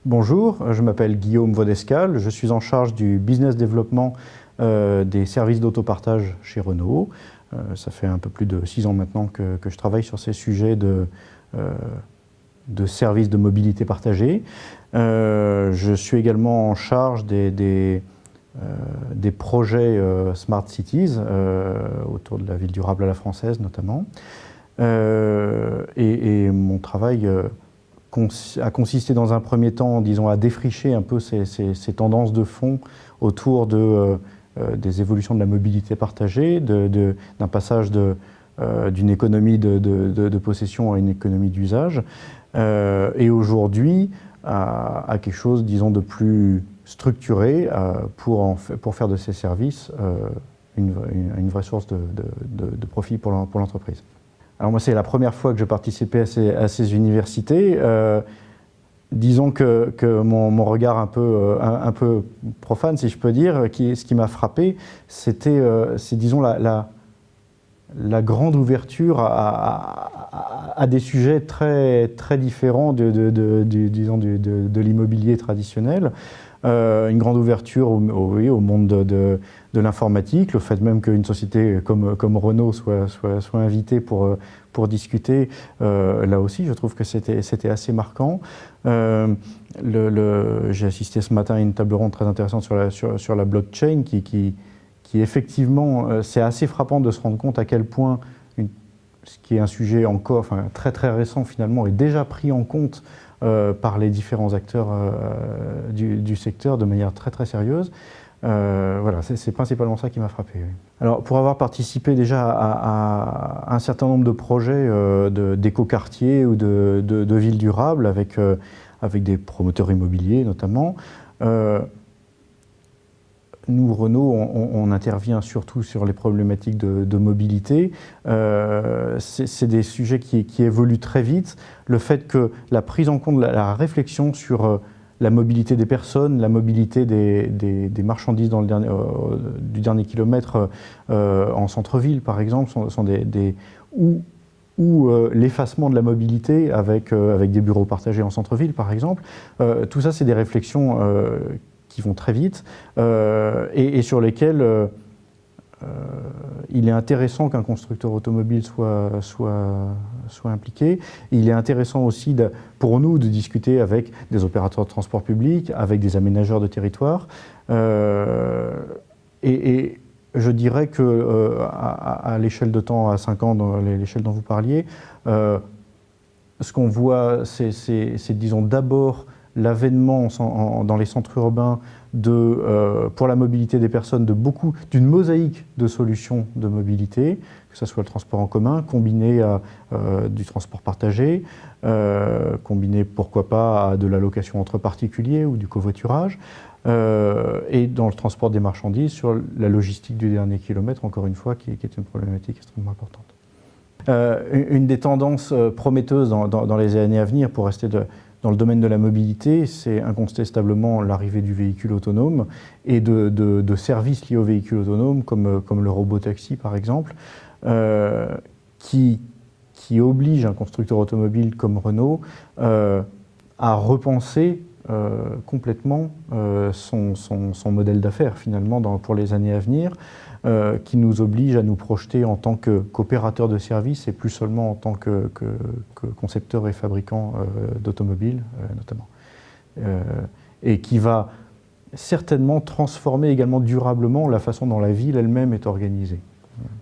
Bonjour, je m'appelle Guillaume Vaudescal, je suis en charge du business développement des services d'autopartage chez Renault. Ça fait un peu plus de 6 ans maintenant que je travaille sur ces sujets de services de mobilité partagée. Je suis également en charge des projets Smart Cities autour de la ville durable à la française notamment. Et mon travail a consisté dans un premier temps, disons, à défricher un peu ces tendances de fond autour des évolutions de la mobilité partagée, d'un passage d'une économie de possession à une économie d'usage, et aujourd'hui à quelque chose, disons, de plus structuré pour faire de ces services une vraie source de profit pour l'entreprise. Alors moi, c'est la première fois que je participais à ces universités. Disons que mon regard un peu profane, si je peux dire, ce qui m'a frappé, c'est disons la grande ouverture à des sujets très, très différents disons, de l'immobilier traditionnel. Une grande ouverture au monde de l'informatique, le fait même qu'une société comme Renault soit invitée pour discuter, là aussi, je trouve que c'était assez marquant. J'ai assisté ce matin à une table ronde très intéressante sur la blockchain qui effectivement, c'est assez frappant de se rendre compte à quel point ce qui est un sujet encore très très récent finalement est déjà pris en compte par les différents acteurs du secteur de manière très très sérieuse. Voilà, c'est principalement ça qui m'a frappé. Oui. Alors, pour avoir participé déjà à un certain nombre de projets d'écoquartiers ou de villes durables avec des promoteurs immobiliers notamment, nous, Renault, on intervient surtout sur les problématiques de mobilité. C'est des sujets qui évoluent très vite. Le fait que la prise en compte, la réflexion sur la mobilité des personnes, la mobilité des marchandises du dernier kilomètre en centre-ville, par exemple, ou l'effacement de la mobilité avec des bureaux partagés en centre-ville, par exemple. Tout ça, c'est des réflexions qui vont très vite et sur lesquels il est intéressant qu'un constructeur automobile soit impliqué. Il est intéressant aussi pour nous de discuter avec des opérateurs de transport public, avec des aménageurs de territoire. Et je dirais qu'à l'échelle de temps, à 5 ans, dans l'échelle dont vous parliez, ce qu'on voit, c'est disons, d'abord l'avènement dans les centres urbains pour la mobilité des personnes d'une mosaïque de solutions de mobilité, que ce soit le transport en commun, combiné à du transport partagé, combiné pourquoi pas à de la location entre particuliers ou du covoiturage, et dans le transport des marchandises sur la logistique du dernier kilomètre, encore une fois, qui est une problématique extrêmement importante. Une des tendances prometteuses dans les années à venir pour rester dans le domaine de la mobilité, c'est incontestablement l'arrivée du véhicule autonome et de services liés au véhicule autonome, comme le robotaxi par exemple, qui oblige un constructeur automobile comme Renault à repenser complètement son modèle d'affaires finalement pour les années à venir, qui nous oblige à nous projeter en tant qu'opérateur de services et plus seulement en tant que concepteur et fabricant d'automobiles notamment. Et qui va certainement transformer également durablement la façon dont la ville elle-même est organisée.